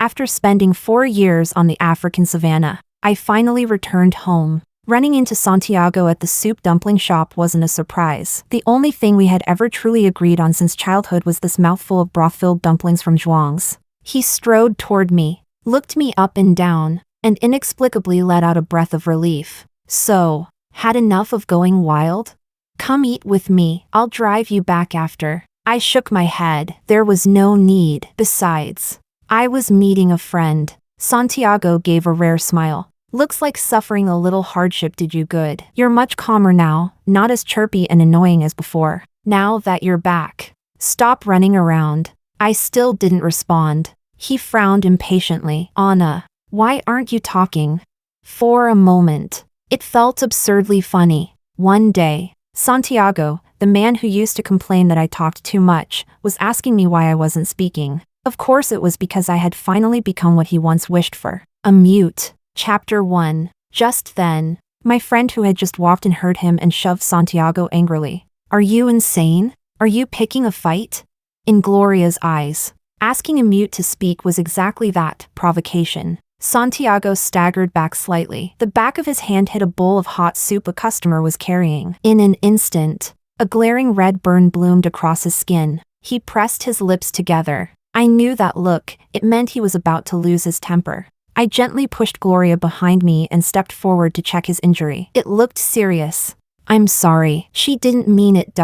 After spending 4 years on the African savanna, I finally returned home. Running into Santiago at the soup dumpling shop wasn't a surprise. The only thing we had ever truly agreed on since childhood was this mouthful of broth-filled dumplings from Zhuang's. He strode toward me, looked me up and down, and inexplicably let out a breath of relief. So, had enough of going wild? Come eat with me, I'll drive you back after. I shook my head. There was no need. Besides, I was meeting a friend. Santiago gave a rare smile. Looks like suffering a little hardship did you good. You're much calmer now, not as chirpy and annoying as before. Now that you're back, stop running around. I still didn't respond. He frowned impatiently. Anna, why aren't you talking? For a moment, it felt absurdly funny. One day, Santiago, the man who used to complain that I talked too much, was asking me why I wasn't speaking. Of course it was because I had finally become what he once wished for. A mute. Chapter 1. Just then, my friend who had just walked in heard him and shoved Santiago angrily. Are you insane? Are you picking a fight? In Gloria's eyes, asking a mute to speak was exactly that, provocation. Santiago staggered back slightly. The back of his hand hit a bowl of hot soup a customer was carrying. In an instant, a glaring red burn bloomed across his skin. He pressed his lips together. I knew that look. It meant he was about to lose his temper. I gently pushed Gloria behind me and stepped forward to check his injury. It looked serious. I'm sorry. She didn't mean it.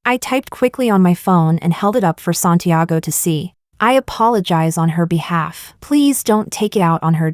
I typed quickly on my phone and held it up for Santiago to see. I apologize on her behalf. Please don't take it out on her.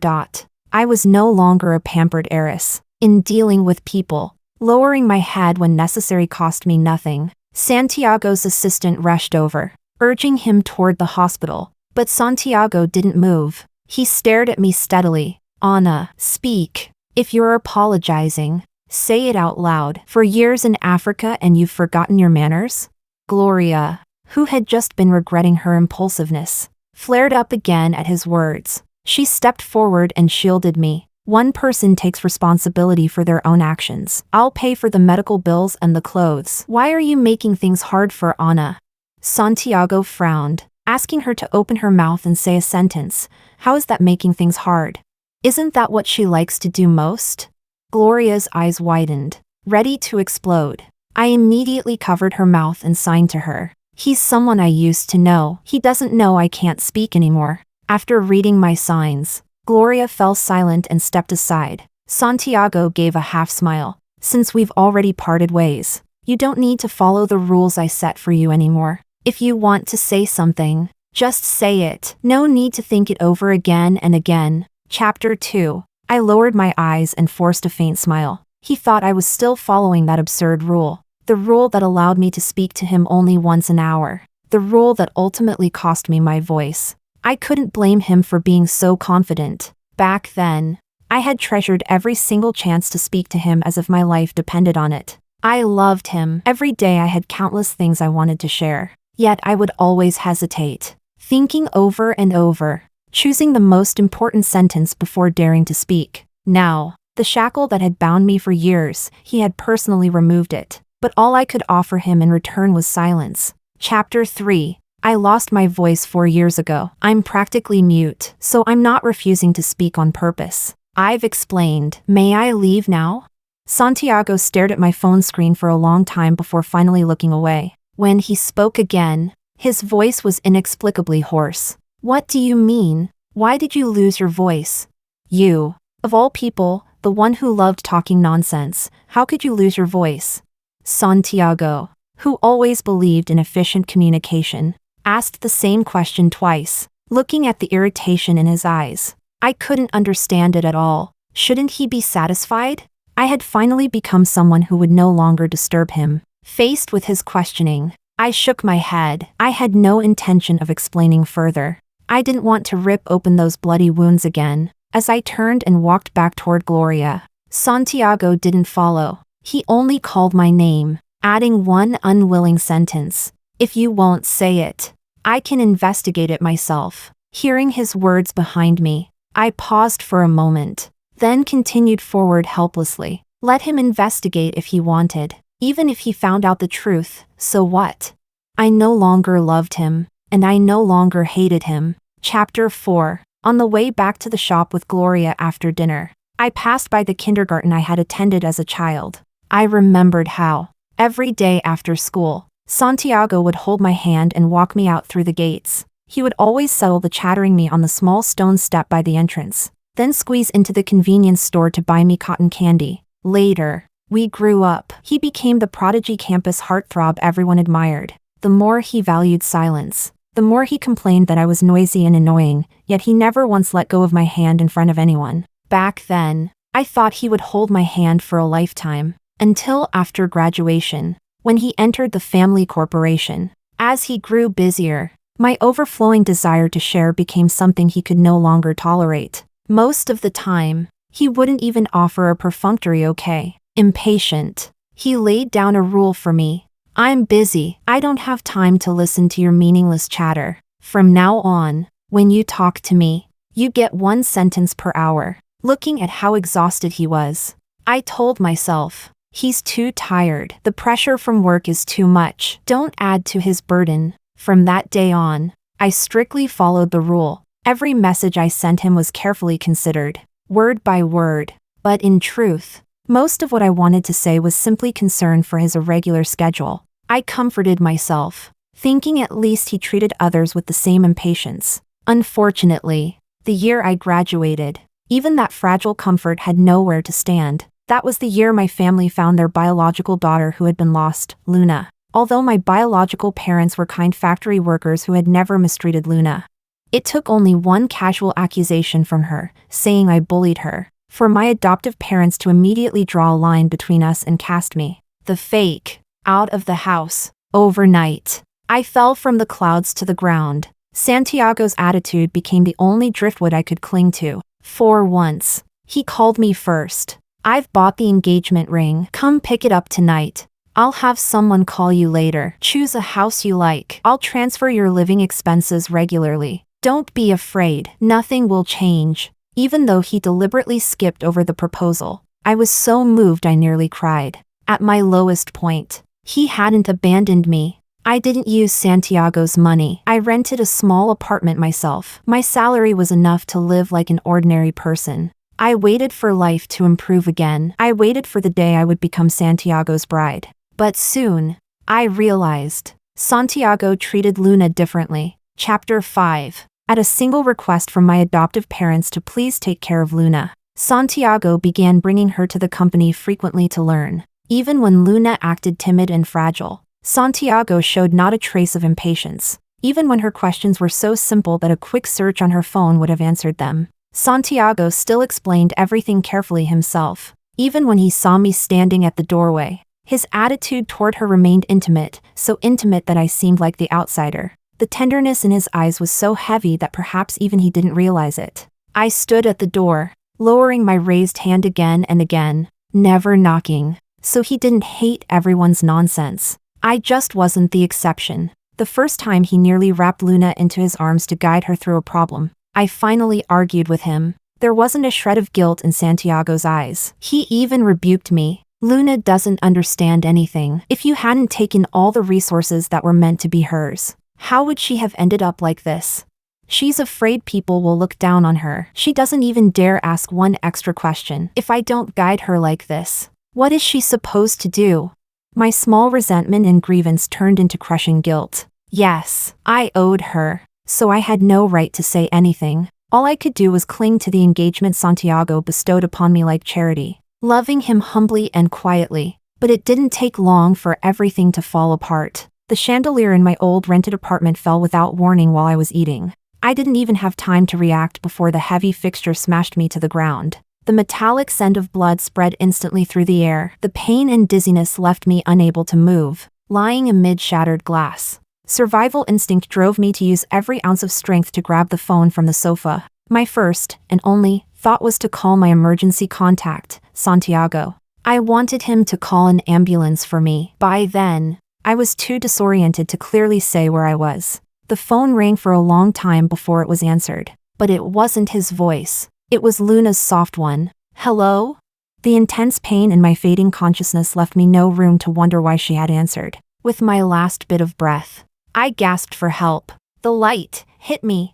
I was no longer a pampered heiress. In dealing with people, lowering my head when necessary cost me nothing. Santiago's assistant rushed over, urging him toward the hospital. But Santiago didn't move. He stared at me steadily. Anna, speak. If you're apologizing, say it out loud. For years in Africa and you've forgotten your manners? Gloria, who had just been regretting her impulsiveness, flared up again at his words. She stepped forward and shielded me. One person takes responsibility for their own actions. I'll pay for the medical bills and the clothes. Why are you making things hard for Anna? Santiago frowned, asking her to open her mouth and say a sentence. How is that making things hard? Isn't that what she likes to do most? Gloria's eyes widened, ready to explode. I immediately covered her mouth and signed to her. He's someone I used to know. He doesn't know I can't speak anymore. After reading my signs, Gloria fell silent and stepped aside. Santiago gave a half smile. Since we've already parted ways, you don't need to follow the rules I set for you anymore. If you want to say something, just say it. No need to think it over again and again. Chapter 2. I lowered my eyes and forced a faint smile. He thought I was still following that absurd rule. The rule that allowed me to speak to him only once an hour. The rule that ultimately cost me my voice. I couldn't blame him for being so confident. Back then, I had treasured every single chance to speak to him as if my life depended on it. I loved him. Every day I had countless things I wanted to share. Yet I would always hesitate, thinking over and over, choosing the most important sentence before daring to speak. Now, the shackle that had bound me for years, he had personally removed it. But all I could offer him in return was silence. Chapter 3. I lost my voice 4 years ago. I'm practically mute, so I'm not refusing to speak on purpose. I've explained. May I leave now? Santiago stared at my phone screen for a long time before finally looking away. When he spoke again, his voice was inexplicably hoarse. What do you mean? Why did you lose your voice? You, of all people, the one who loved talking nonsense, how could you lose your voice? Santiago, who always believed in efficient communication, asked the same question twice, looking at the irritation in his eyes. I couldn't understand it at all. Shouldn't he be satisfied? I had finally become someone who would no longer disturb him. Faced with his questioning, I shook my head. I had no intention of explaining further. I didn't want to rip open those bloody wounds again. As I turned and walked back toward Gloria, Santiago didn't follow. He only called my name, adding one unwilling sentence. If you won't say it, I can investigate it myself. Hearing his words behind me, I paused for a moment, then continued forward helplessly. Let him investigate if he wanted. Even if he found out the truth, so what? I no longer loved him, and I no longer hated him. Chapter 4. On the way back to the shop with Gloria after dinner, I passed by the kindergarten I had attended as a child. I remembered how, every day after school, Santiago would hold my hand and walk me out through the gates. He would always settle the chattering me on the small stone step by the entrance, then squeeze into the convenience store to buy me cotton candy. Later, we grew up. He became the prodigy campus heartthrob everyone admired. The more he valued silence, the more he complained that I was noisy and annoying, yet he never once let go of my hand in front of anyone. Back then, I thought he would hold my hand for a lifetime, until after graduation, when he entered the family corporation. As he grew busier, my overflowing desire to share became something he could no longer tolerate. Most of the time, he wouldn't even offer a perfunctory okay. Impatient, he laid down a rule for me. I'm busy. I don't have time to listen to your meaningless chatter. From now on, when you talk to me, you get 1 sentence per hour. Looking at how exhausted he was, I told myself, he's too tired. The pressure from work is too much. Don't add to his burden. From that day on, I strictly followed the rule. Every message I sent him was carefully considered, word by word. But in truth, most of what I wanted to say was simply concern for his irregular schedule. I comforted myself, thinking at least he treated others with the same impatience. Unfortunately, the year I graduated, even that fragile comfort had nowhere to stand. That was the year my family found their biological daughter who had been lost, Luna. Although my biological parents were kind factory workers who had never mistreated Luna. It took only one casual accusation from her, saying I bullied her, for my adoptive parents to immediately draw a line between us and cast me, the fake, out of the house. Overnight, I fell from the clouds to the ground. Santiago's attitude became the only driftwood I could cling to. For once, he called me first. I've bought the engagement ring. Come pick it up tonight. I'll have someone call you later. Choose a house you like. I'll transfer your living expenses regularly. Don't be afraid. Nothing will change. Even though he deliberately skipped over the proposal, I was so moved I nearly cried. At my lowest point, he hadn't abandoned me. I didn't use Santiago's money. I rented a small apartment myself. My salary was enough to live like an ordinary person. I waited for life to improve again. I waited for the day I would become Santiago's bride. But soon, I realized, Santiago treated Luna differently. Chapter 5. At a single request from my adoptive parents to please take care of Luna, Santiago began bringing her to the company frequently to learn. Even when Luna acted timid and fragile, Santiago showed not a trace of impatience. Even when her questions were so simple that a quick search on her phone would have answered them, Santiago still explained everything carefully himself. Even when he saw me standing at the doorway, his attitude toward her remained intimate, so intimate that I seemed like the outsider. The tenderness in his eyes was so heavy that perhaps even he didn't realize it. I stood at the door, lowering my raised hand again and again, never knocking, so he didn't hate everyone's nonsense. I just wasn't the exception. The first time he nearly wrapped Luna into his arms to guide her through a problem, I finally argued with him. There wasn't a shred of guilt in Santiago's eyes. He even rebuked me. Luna doesn't understand anything. If you hadn't taken all the resources that were meant to be hers, how would she have ended up like this? She's afraid people will look down on her. She doesn't even dare ask one extra question. If I don't guide her like this, what is she supposed to do? My small resentment and grievance turned into crushing guilt. Yes, I owed her, so I had no right to say anything. All I could do was cling to the engagement Santiago bestowed upon me like charity, loving him humbly and quietly. But it didn't take long for everything to fall apart. The chandelier in my old rented apartment fell without warning while I was eating. I didn't even have time to react before the heavy fixture smashed me to the ground. The metallic scent of blood spread instantly through the air. The pain and dizziness left me unable to move, lying amid shattered glass. Survival instinct drove me to use every ounce of strength to grab the phone from the sofa. My first, and only, thought was to call my emergency contact, Santiago. I wanted him to call an ambulance for me. By then, I was too disoriented to clearly say where I was. The phone rang for a long time before it was answered. But it wasn't his voice. It was Luna's soft one. Hello? The intense pain in my fading consciousness left me no room to wonder why she had answered. With my last bit of breath, I gasped for help. The light hit me.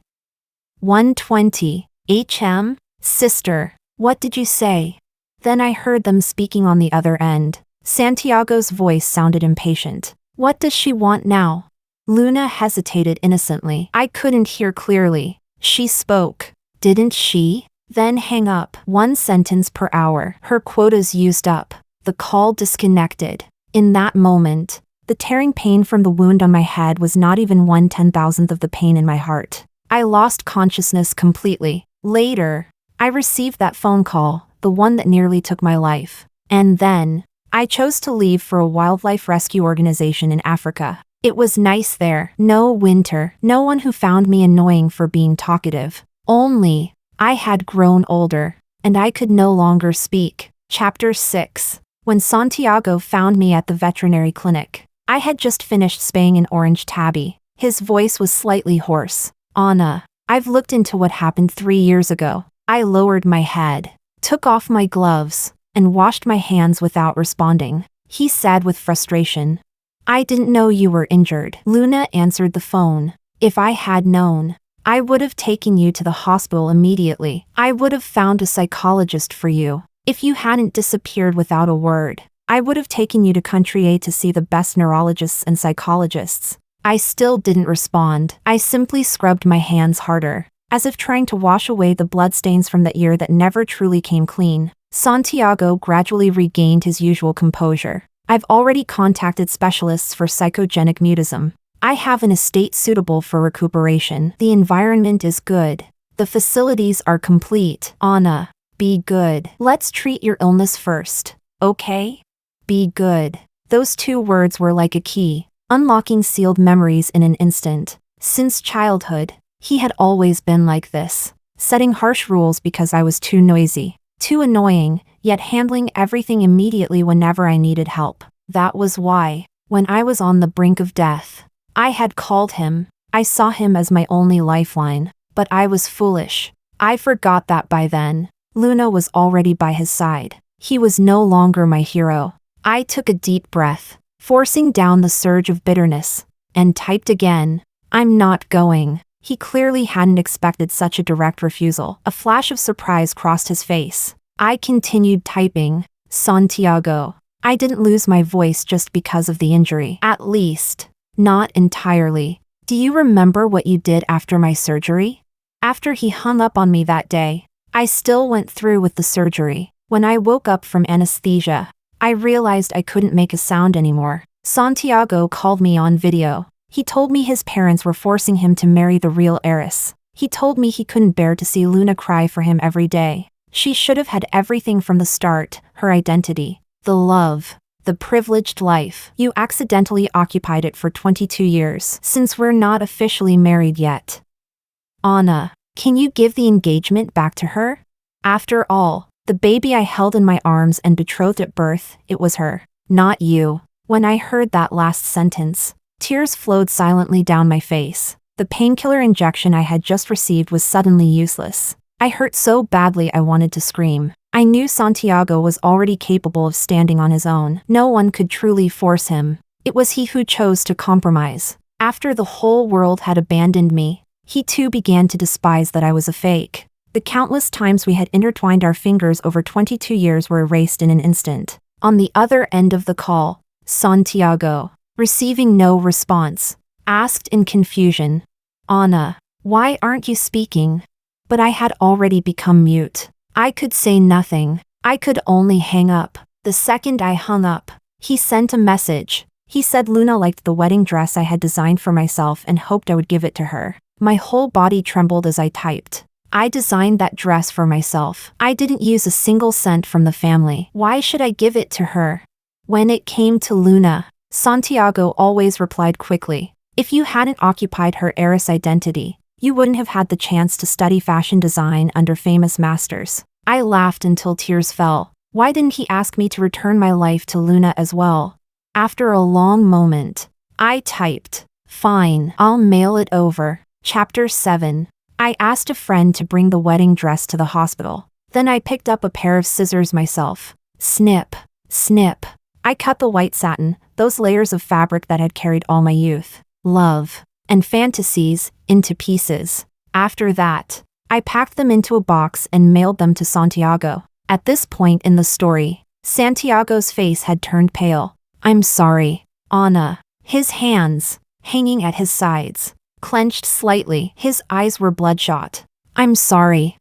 120. Sister, what did you say? Then I heard them speaking on the other end. Santiago's voice sounded impatient. What does she want now? Luna hesitated innocently. I couldn't hear clearly. She spoke. Didn't she? Then hang up. 1 sentence per hour. Her quota's used up. The call disconnected. In that moment, the tearing pain from the wound on my head was not even 1/10,000th of the pain in my heart. I lost consciousness completely. Later, I received that phone call, the one that nearly took my life. And then, I chose to leave for a wildlife rescue organization in Africa. It was nice there. No winter, no one who found me annoying for being talkative. Only, I had grown older, and I could no longer speak. Chapter 6. When Santiago found me at the veterinary clinic, I had just finished spaying an orange tabby. His voice was slightly hoarse. Anna, I've looked into what happened 3 years ago. I lowered my head, took off my gloves, and washed my hands without responding. He said with frustration, I didn't know you were injured. Luna answered the phone. If I had known, I would have taken you to the hospital immediately. I would have found a psychologist for you. If you hadn't disappeared without a word, I would have taken you to Country A to see the best neurologists and psychologists. I still didn't respond. I simply scrubbed my hands harder, as if trying to wash away the bloodstains from the ear that never truly came clean. Santiago gradually regained his usual composure. I've already contacted specialists for psychogenic mutism. I have an estate suitable for recuperation. The environment is good. The facilities are complete. Anna, be good. Let's treat your illness first, okay? Be good. Those 2 words were like a key, unlocking sealed memories in an instant. Since childhood, he had always been like this, setting harsh rules because I was too noisy, too annoying, yet handling everything immediately whenever I needed help. That was why, when I was on the brink of death, I had called him. I saw him as my only lifeline, but I was foolish. I forgot that by then. Luna was already by his side. He was no longer my hero. I took a deep breath, forcing down the surge of bitterness, and typed again. I'm not going. He clearly hadn't expected such a direct refusal. A flash of surprise crossed his face. I continued typing. Santiago. I didn't lose my voice just because of the injury. At least, not entirely. Do you remember what you did after my surgery? After he hung up on me that day, I still went through with the surgery. When I woke up from anesthesia, I realized I couldn't make a sound anymore. Santiago called me on video. He told me his parents were forcing him to marry the real heiress. He told me he couldn't bear to see Luna cry for him every day. She should have had everything from the start, her identity, the love, the privileged life. You accidentally occupied it for 22 years, since we're not officially married yet. Anna, can you give the engagement back to her? After all, the baby I held in my arms and betrothed at birth, it was her, not you. When I heard that last sentence, tears flowed silently down my face. The painkiller injection I had just received was suddenly useless. I hurt so badly I wanted to scream. I knew Santiago was already capable of standing on his own. No one could truly force him. It was he who chose to compromise. After the whole world had abandoned me, he too began to despise that I was a fake. The countless times we had intertwined our fingers over 22 years were erased in an instant. On the other end of the call, Santiago, receiving no response, asked in confusion, Anna, why aren't you speaking? But I had already become mute. I could say nothing. I could only hang up. The second I hung up, he sent a message. He said Luna liked the wedding dress I had designed for myself and hoped I would give it to her. My whole body trembled as I typed. I designed that dress for myself. I didn't use a single cent from the family. Why should I give it to her? When it came to Luna, Santiago always replied quickly. If you hadn't occupied her heiress identity, you wouldn't have had the chance to study fashion design under famous masters. I laughed until tears fell. Why didn't he ask me to return my life to Luna as well? After a long moment, I typed, fine, I'll mail it over. Chapter 7. I asked a friend to bring the wedding dress to the hospital. Then I picked up a pair of scissors myself. Snip, snip. I cut the white satin, those layers of fabric that had carried all my youth, love, and fantasies, into pieces. After that, I packed them into a box and mailed them to Santiago. At this point in the story, Santiago's face had turned pale. I'm sorry, Anna. His hands, hanging at his sides, clenched slightly. His eyes were bloodshot. I'm sorry.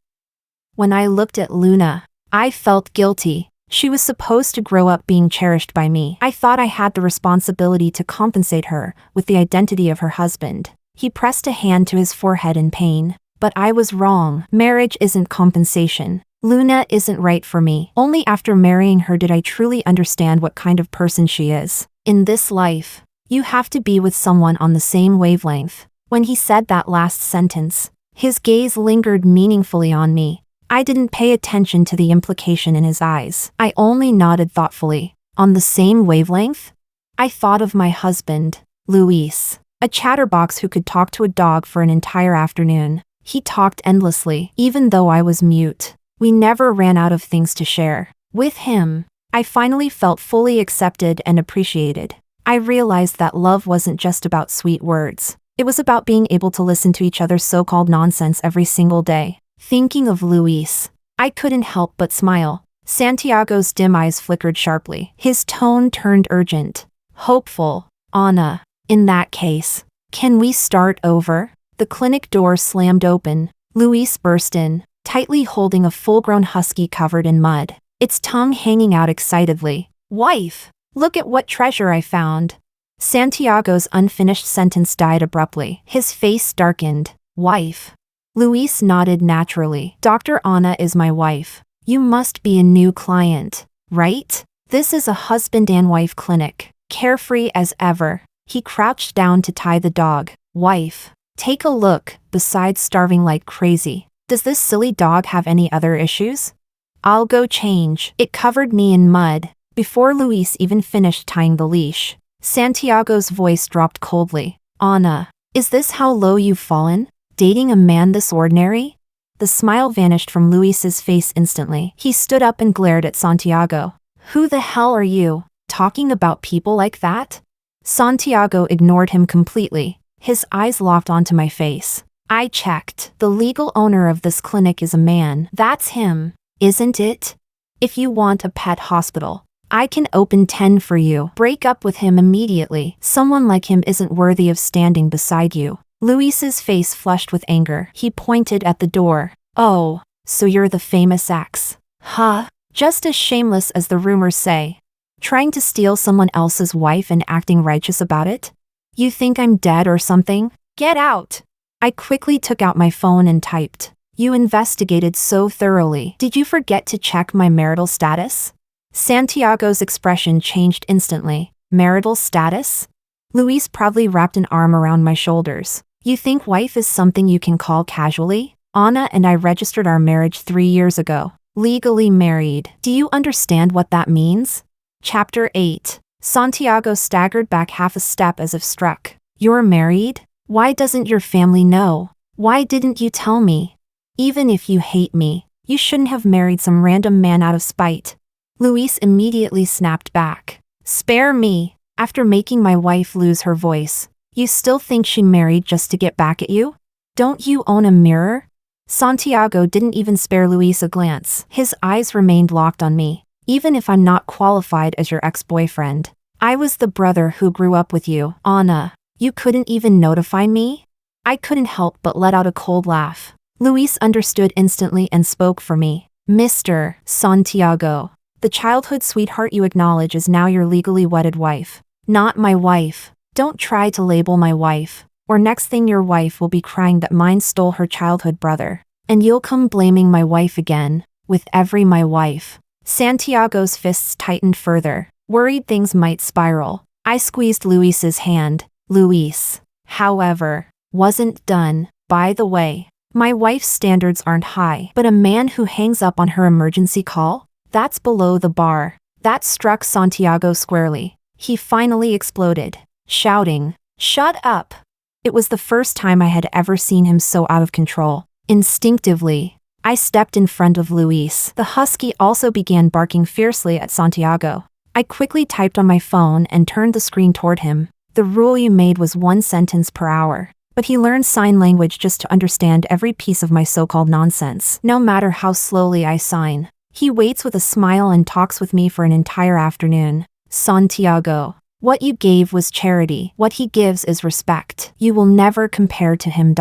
When I looked at Luna, I felt guilty. She was supposed to grow up being cherished by me. I thought I had the responsibility to compensate her with the identity of her husband. He pressed a hand to his forehead in pain. But I was wrong. Marriage isn't compensation. Luna isn't right for me. Only after marrying her did I truly understand what kind of person she is. In this life, you have to be with someone on the same wavelength. When he said that last sentence, his gaze lingered meaningfully on me. I didn't pay attention to the implication in his eyes. I only nodded thoughtfully. On the same wavelength? I thought of my husband, Luis, a chatterbox who could talk to a dog for an entire afternoon. He talked endlessly, even though I was mute. We never ran out of things to share. With him, I finally felt fully accepted and appreciated. I realized that love wasn't just about sweet words. It was about being able to listen to each other's so-called nonsense every single day. Thinking of Luis, I couldn't help but smile. Santiago's dim eyes flickered sharply. His tone turned urgent. Hopeful. Anna, in that case, can we start over? The clinic door slammed open. Luis burst in, tightly holding a full-grown husky covered in mud, its tongue hanging out excitedly. Wife, look at what treasure I found. Santiago's unfinished sentence died abruptly. His face darkened. Wife. Luis nodded naturally. Dr. Anna is my wife. You must be a new client, right? This is a husband and wife clinic. Carefree as ever. He crouched down to tie the dog. Wife. Take a look. Besides starving like crazy, does this silly dog have any other issues? I'll go change. It covered me in mud. Before Luis even finished tying the leash, Santiago's voice dropped coldly. Anna, is this how low you've fallen? Dating a man this ordinary? The smile vanished from Luis's face instantly. He stood up and glared at Santiago. Who the hell are you, talking about people like that? Santiago ignored him completely. His eyes locked onto my face. I checked. The legal owner of this clinic is a man. That's him, isn't it? If you want a pet hospital, I can open 10 for you. Break up with him immediately. Someone like him isn't worthy of standing beside you. Luis's face flushed with anger. He pointed at the door. Oh, so you're the famous ex. Huh? Just as shameless as the rumors say. Trying to steal someone else's wife and acting righteous about it? You think I'm dead or something? Get out! I quickly took out my phone and typed. You investigated so thoroughly. Did you forget to check my marital status? Santiago's expression changed instantly. Marital status? Luis proudly wrapped an arm around my shoulders. You think wife is something you can call casually? Anna and I registered our marriage 3 years ago. Legally married. Do you understand what that means? Chapter 8. Santiago staggered back half a step as if struck. You're married? Why doesn't your family know? Why didn't you tell me? Even if you hate me, you shouldn't have married some random man out of spite. Luis immediately snapped back. Spare me. After making my wife lose her voice, you still think she married just to get back at you? Don't you own a mirror? Santiago didn't even spare Luis a glance. His eyes remained locked on me. Even if I'm not qualified as your ex-boyfriend, I was the brother who grew up with you. Anna, you couldn't even notify me? I couldn't help but let out a cold laugh. Luis understood instantly and spoke for me. Mr. Santiago, the childhood sweetheart you acknowledge is now your legally wedded wife. Not my wife. Don't try to label my wife, or next thing your wife will be crying that mine stole her childhood brother. And you'll come blaming my wife again, with every my wife. Santiago's fists tightened further, worried things might spiral. I squeezed Luis's hand. Luis, however, wasn't done. By the way, my wife's standards aren't high, but a man who hangs up on her emergency call? That's below the bar. That struck Santiago squarely. He finally exploded, shouting, "Shut up!" It was the first time I had ever seen him so out of control. Instinctively, I stepped in front of Luis. The husky also began barking fiercely at Santiago. I quickly typed on my phone and turned the screen toward him. The rule you made was 1 sentence per hour, but but he learned sign language just to understand every piece of my so-called nonsense. No matter how slowly I sign, he waits with a smile and talks with me for an entire afternoon. Santiago, what you gave was charity. What he gives is respect. You will never compare to him.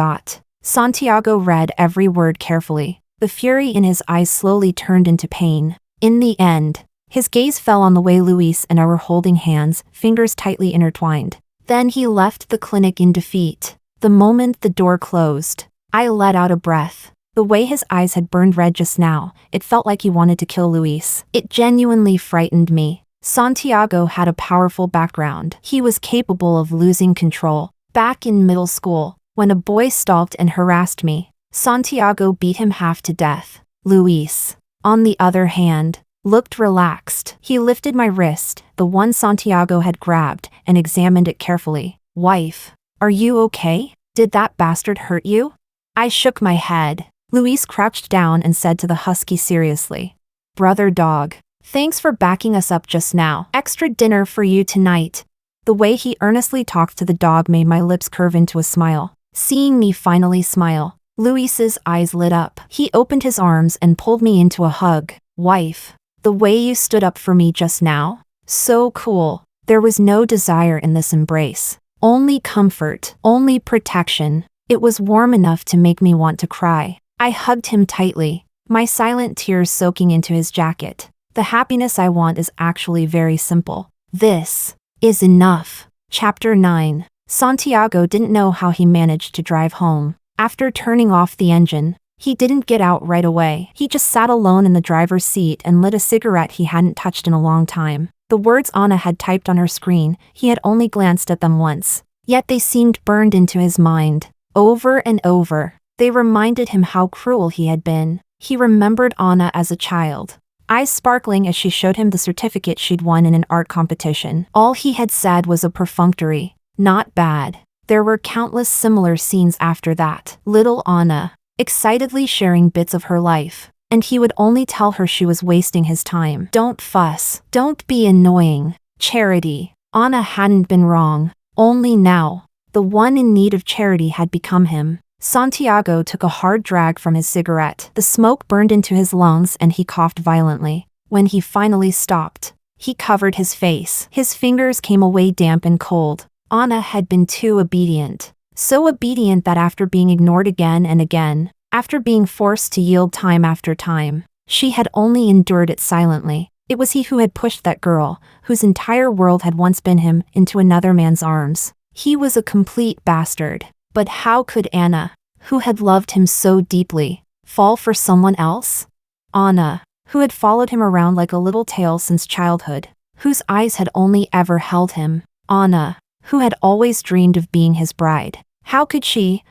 Santiago read every word carefully. The fury in his eyes slowly turned into pain. In the end, his gaze fell on the way Luis and I were holding hands, fingers tightly intertwined. Then he left the clinic in defeat. The moment the door closed, I let out a breath. The way his eyes had burned red just now, it felt like he wanted to kill Luis. It genuinely frightened me. Santiago had a powerful background. He was capable of losing control. Back in middle school, when a boy stalked and harassed me, Santiago beat him half to death. Luis, on the other hand, looked relaxed. He lifted my wrist, the one Santiago had grabbed, and examined it carefully. Wife, are you okay? Did that bastard hurt you? I shook my head. Luis crouched down and said to the husky seriously, Brother dog, thanks for backing us up just now. Extra dinner for you tonight. The way he earnestly talked to the dog made my lips curve into a smile. Seeing me finally smile, Luis's eyes lit up. He opened his arms and pulled me into a hug. Wife, the way you stood up for me just now, so cool. There was no desire in this embrace. Only comfort, only protection. It was warm enough to make me want to cry. I hugged him tightly, my silent tears soaking into his jacket. The happiness I want is actually very simple. This is enough. Chapter 9. Santiago didn't know how he managed to drive home. After turning off the engine, he didn't get out right away. He just sat alone in the driver's seat and lit a cigarette he hadn't touched in a long time. The words Anna had typed on her screen, he had only glanced at them once. Yet they seemed burned into his mind. Over and over, they reminded him how cruel he had been. He remembered Anna as a child, eyes sparkling as she showed him the certificate she'd won in an art competition. All he had said was a perfunctory, not bad. There were countless similar scenes after that. Little Anna, excitedly sharing bits of her life, and he would only tell her she was wasting his time. Don't fuss. Don't be annoying. Charity. Anna hadn't been wrong. Only now, the one in need of charity had become him. Santiago took a hard drag from his cigarette. The smoke burned into his lungs and he coughed violently. When he finally stopped, he covered his face. His fingers came away damp and cold. Anna had been too obedient. So obedient that after being ignored again and again, after being forced to yield time after time, she had only endured it silently. It was he who had pushed that girl, whose entire world had once been him, into another man's arms. He was a complete bastard. But how could Anna, who had loved him so deeply, fall for someone else? Anna, who had followed him around like a little tail since childhood, whose eyes had only ever held him. Anna, who had always dreamed of being his bride. How could she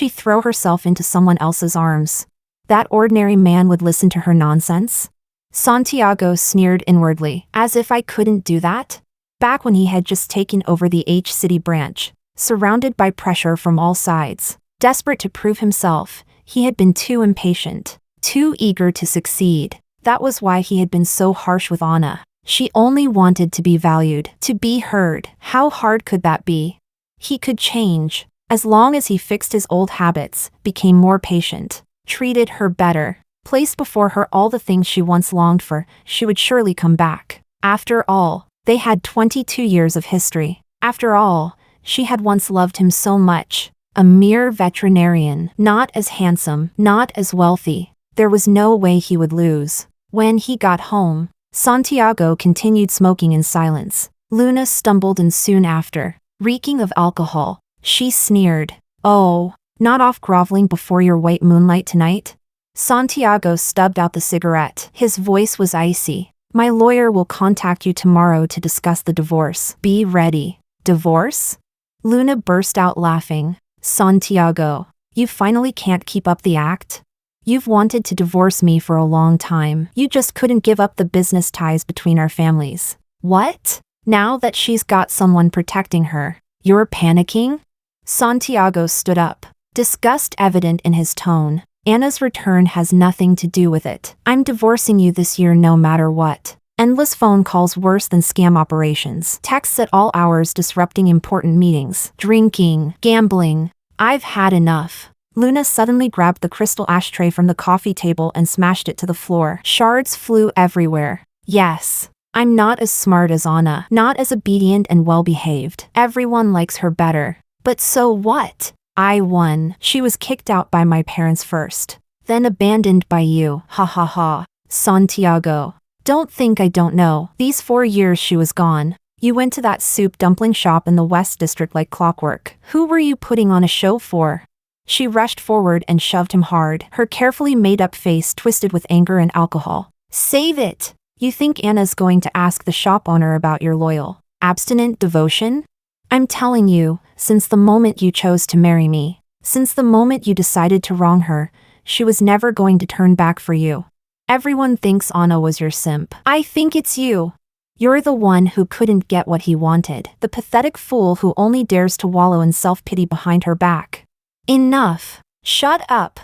throw herself into someone else's arms? That ordinary man would listen to her nonsense? Santiago sneered inwardly. As if I couldn't do that? Back when he had just taken over the H-City branch, surrounded by pressure from all sides, desperate to prove himself, he had been too impatient, too eager to succeed. That was why he had been so harsh with Anna. She only wanted to be valued, to be heard. How hard could that be? He could change, as long as he fixed his old habits, became more patient, treated her better, placed before her all the things she once longed for. She would surely come back. After all, they had 22 years of history. After all, she had once loved him so much. A mere veterinarian, not as handsome, not as wealthy. There was no way he would lose. When he got home, Santiago continued smoking in silence. Luna stumbled in soon after, reeking of alcohol. She sneered. Oh, not off groveling before your white moonlight tonight? Santiago stubbed out the cigarette. His voice was icy. My lawyer will contact you tomorrow to discuss the divorce. Be ready. Divorce? Luna burst out laughing. Santiago, you finally can't keep up the act? You've wanted to divorce me for a long time. You just couldn't give up the business ties between our families. What? Now that she's got someone protecting her, you're panicking? Santiago stood up, disgust evident in his tone. Anna's return has nothing to do with it. I'm divorcing you this year no matter what. Endless phone calls worse than scam operations. Texts at all hours disrupting important meetings. Drinking. Gambling. I've had enough. Luna suddenly grabbed the crystal ashtray from the coffee table and smashed it to the floor. Shards flew everywhere. Yes. I'm not as smart as Anna, not as obedient and well-behaved. Everyone likes her better. But so what? I won. She was kicked out by my parents first. Then abandoned by you. Ha ha ha. Santiago. Don't think I don't know. These 4 years she was gone. You went to that soup dumpling shop in the West District like clockwork. Who were you putting on a show for? She rushed forward and shoved him hard, her carefully made-up face twisted with anger and alcohol. Save it! You think Anna's going to ask the shop owner about your loyal, abstinent devotion? I'm telling you, since the moment you chose to marry me, since the moment you decided to wrong her, she was never going to turn back for you. Everyone thinks Anna was your simp. I think it's you. You're the one who couldn't get what he wanted, the pathetic fool who only dares to wallow in self-pity behind her back. Enough. Shut up.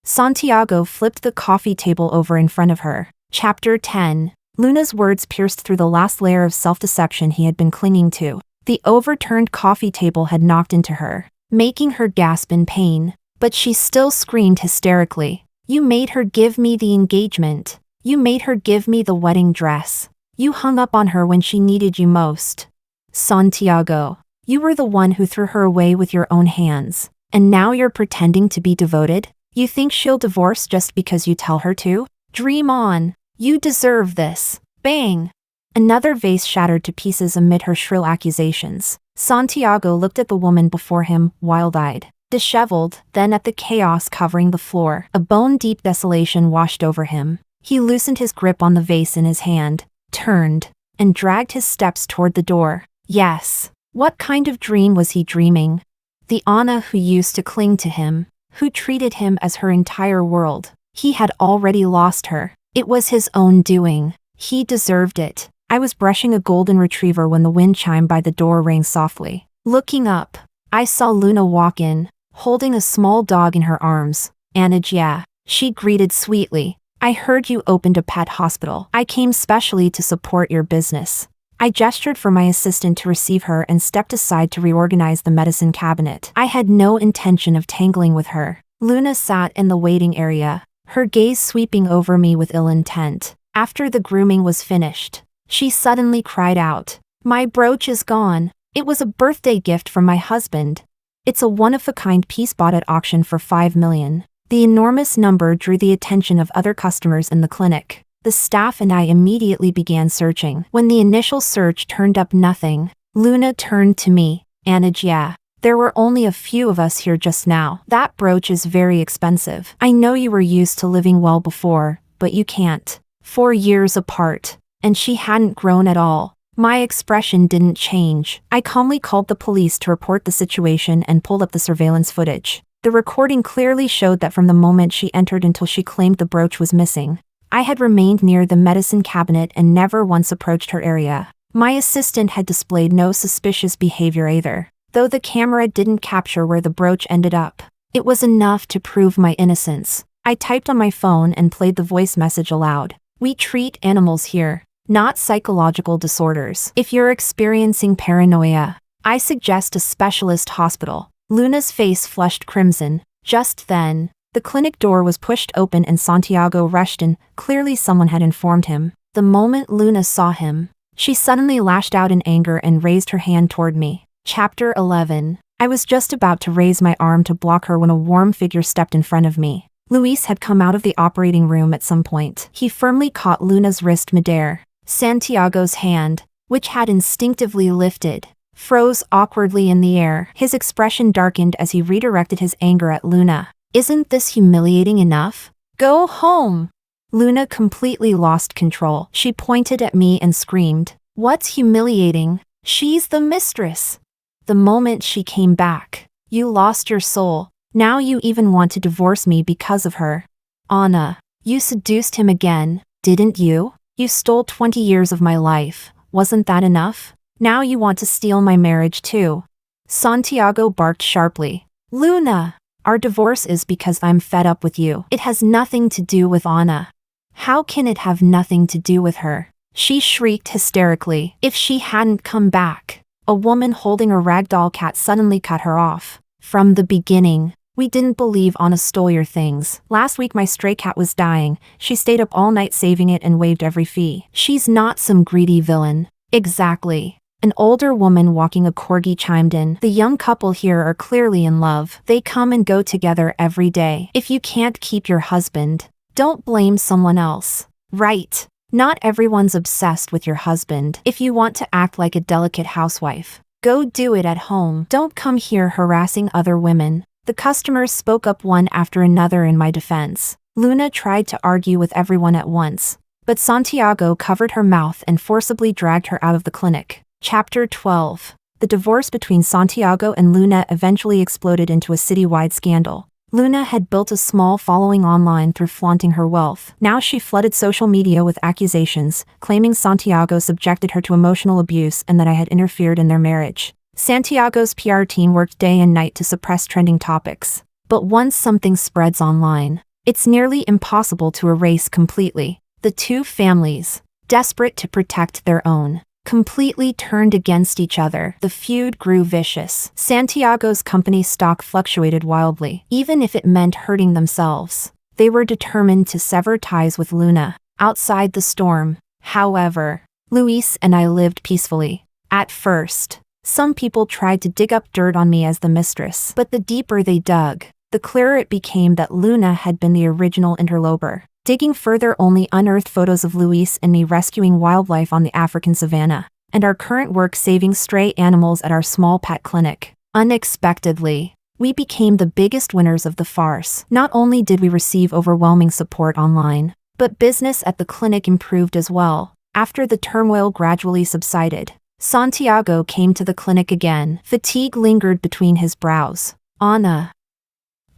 Santiago flipped the coffee table over in front of her. Chapter 10. Luna's words pierced through the last layer of self-deception he had been clinging to. The overturned coffee table had knocked into her, making her gasp in pain. But she still screamed hysterically. You made her give me the engagement. You made her give me the wedding dress. You hung up on her when she needed you most. Santiago, you were the one who threw her away with your own hands. And now you're pretending to be devoted? You think she'll divorce just because you tell her to? Dream on. You deserve this. Bang! Another vase shattered to pieces amid her shrill accusations. Santiago looked at the woman before him, wild-eyed, disheveled, then at the chaos covering the floor. A bone-deep desolation washed over him. He loosened his grip on the vase in his hand, turned, and dragged his steps toward the door. Yes. What kind of dream was he dreaming? The Anna who used to cling to him, who treated him as her entire world. He had already lost her. It was his own doing. He deserved it. I was brushing a golden retriever when the wind chime by the door rang softly. Looking up, I saw Luna walk in, holding a small dog in her arms. Anna, she greeted sweetly. I heard you opened a pet hospital. I came specially to support your business. I gestured for my assistant to receive her and stepped aside to reorganize the medicine cabinet. I had no intention of tangling with her. Luna sat in the waiting area, her gaze sweeping over me with ill intent. After the grooming was finished, she suddenly cried out, "My brooch is gone. It was a birthday gift from my husband. It's a one-of-a-kind piece bought at auction for $5 million. The enormous number drew the attention of other customers in the clinic. The staff and I immediately began searching. When the initial search turned up nothing, Luna turned to me. Anna, there were only a few of us here just now. That brooch is very expensive. I know you were used to living well before, but you can't. 4 years apart. And she hadn't grown at all. My expression didn't change. I calmly called the police to report the situation and pulled up the surveillance footage. The recording clearly showed that from the moment she entered until she claimed the brooch was missing, I had remained near the medicine cabinet and never once approached her area. My assistant had displayed no suspicious behavior either, though the camera didn't capture where the brooch ended up. It was enough to prove my innocence. I typed on my phone and played the voice message aloud. We treat animals here, not psychological disorders. If you're experiencing paranoia, I suggest a specialist hospital. Luna's face flushed crimson. Just then, the clinic door was pushed open and Santiago rushed in. Clearly someone had informed him. The moment Luna saw him, she suddenly lashed out in anger and raised her hand toward me. Chapter 11. I was just about to raise my arm to block her when a warm figure stepped in front of me. Luis had come out of the operating room at some point. He firmly caught Luna's wrist midair. Santiago's hand, which had instinctively lifted, froze awkwardly in the air. His expression darkened as he redirected his anger at Luna. Isn't this humiliating enough? Go home! Luna completely lost control. She pointed at me and screamed, "What's humiliating? She's the mistress." The moment she came back, you lost your soul. Now you even want to divorce me because of her. Anna, you seduced him again, didn't you? You stole 20 years of my life. Wasn't that enough? Now you want to steal my marriage too. Santiago barked sharply. Luna, our divorce is because I'm fed up with you. It has nothing to do with Anna. How can it have nothing to do with her? She shrieked hysterically. If she hadn't come back. A woman holding a ragdoll cat suddenly cut her off. From the beginning, we didn't believe Anna stole your things. Last week my stray cat was dying. She stayed up all night saving it and waived every fee. She's not some greedy villain. Exactly. An older woman walking a corgi chimed in. The young couple here are clearly in love. They come and go together every day. If you can't keep your husband, don't blame someone else. Right. Not everyone's obsessed with your husband. If you want to act like a delicate housewife, go do it at home. Don't come here harassing other women. The customers spoke up one after another in my defense. Luna tried to argue with everyone at once, but Santiago covered her mouth and forcibly dragged her out of the clinic. Chapter 12. The divorce between Santiago and Luna eventually exploded into a citywide scandal. Luna had built a small following online through flaunting her wealth. Now she flooded social media with accusations, claiming Santiago subjected her to emotional abuse and that I had interfered in their marriage. Santiago's PR team worked day and night to suppress trending topics. But once something spreads online, it's nearly impossible to erase completely. The two families, desperate to protect their own, completely turned against each other. The feud grew vicious. Santiago's company stock fluctuated wildly, even if it meant hurting themselves. They were determined to sever ties with Luna. Outside the storm, however, Luis and I lived peacefully. At first, some people tried to dig up dirt on me as the mistress, but the deeper they dug, the clearer it became that Luna had been the original interloper. Digging further only unearthed photos of Luis and me rescuing wildlife on the African savanna, and our current work saving stray animals at our small pet clinic. Unexpectedly, we became the biggest winners of the farce. Not only did we receive overwhelming support online, but business at the clinic improved as well. After the turmoil gradually subsided, Santiago came to the clinic again. Fatigue lingered between his brows. Anna,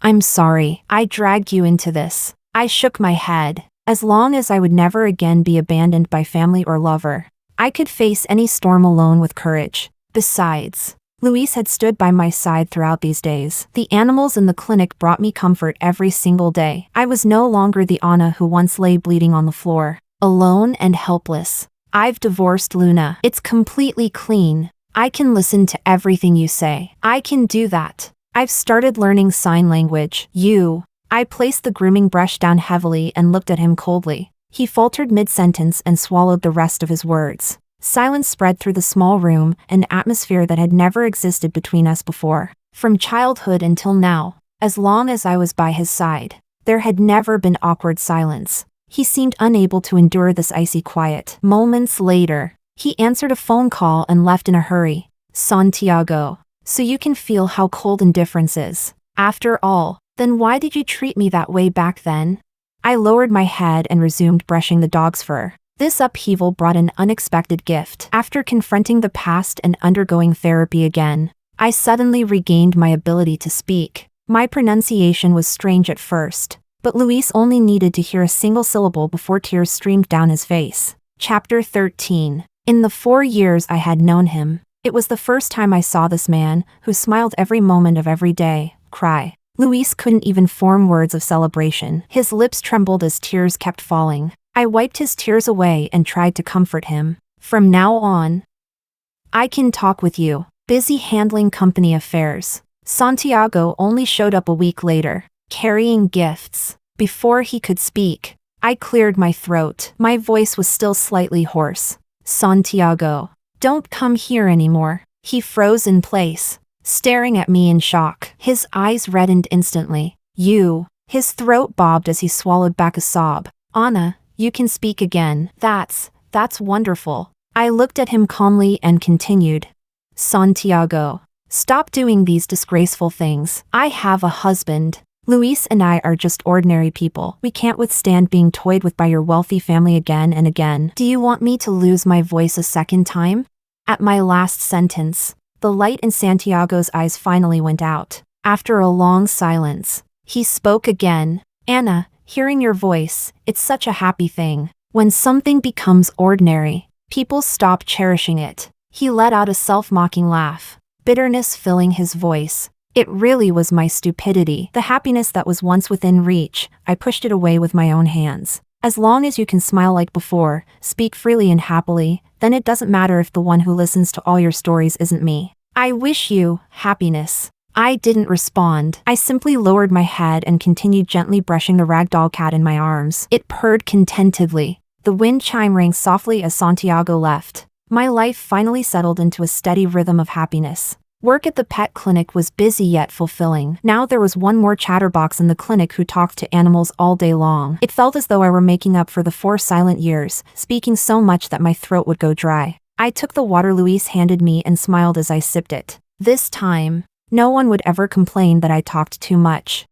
I'm sorry, I dragged you into this. I shook my head. As long as I would never again be abandoned by family or lover, I could face any storm alone with courage. Besides, Luis had stood by my side throughout these days. The animals in the clinic brought me comfort every single day. I was no longer the Anna who once lay bleeding on the floor, alone and helpless. I've divorced Luna. It's completely clean. I can listen to everything you say. I can do that. I've started learning sign language. I placed the grooming brush down heavily and looked at him coldly. He faltered mid-sentence and swallowed the rest of his words. Silence spread through the small room, an atmosphere that had never existed between us before. From childhood until now, as long as I was by his side, there had never been awkward silence. He seemed unable to endure this icy quiet. Moments later, he answered a phone call and left in a hurry. Santiago, so you can feel how cold indifference is. After all, then why did you treat me that way back then? I lowered my head and resumed brushing the dog's fur. This upheaval brought an unexpected gift. After confronting the past and undergoing therapy again, I suddenly regained my ability to speak. My pronunciation was strange at first, but Luis only needed to hear a single syllable before tears streamed down his face. Chapter 13. In the 4 years I had known him, it was the first time I saw this man, who smiled every moment of every day, cry. Luis couldn't even form words of celebration. His lips trembled as tears kept falling. I wiped his tears away and tried to comfort him. From now on, I can talk with you. Busy handling company affairs, Santiago only showed up a week later, carrying gifts. Before he could speak, I cleared my throat. My voice was still slightly hoarse. Santiago, don't come here anymore. He froze in place, staring at me in shock. His eyes reddened instantly. His throat bobbed as he swallowed back a sob. Anna, you can speak again. That's wonderful. I looked at him calmly and continued. Santiago, stop doing these disgraceful things. I have a husband. Luis and I are just ordinary people. We can't withstand being toyed with by your wealthy family again and again. Do you want me to lose my voice a second time? At my last sentence, the light in Santiago's eyes finally went out. After a long silence, he spoke again. Anna, hearing your voice, it's such a happy thing. When something becomes ordinary, people stop cherishing it. He let out a self-mocking laugh, bitterness filling his voice. It really was my stupidity. The happiness that was once within reach, I pushed it away with my own hands. As long as you can smile like before, speak freely and happily, then it doesn't matter if the one who listens to all your stories isn't me. I wish you happiness. I didn't respond. I simply lowered my head and continued gently brushing the ragdoll cat in my arms. It purred contentedly. The wind chime rang softly as Santiago left. My life finally settled into a steady rhythm of happiness. Work at the pet clinic was busy yet fulfilling. Now there was one more chatterbox in the clinic who talked to animals all day long. It felt as though I were making up for the 4 silent years, speaking so much that my throat would go dry. I took the water Luis handed me and smiled as I sipped it. This time, no one would ever complain that I talked too much.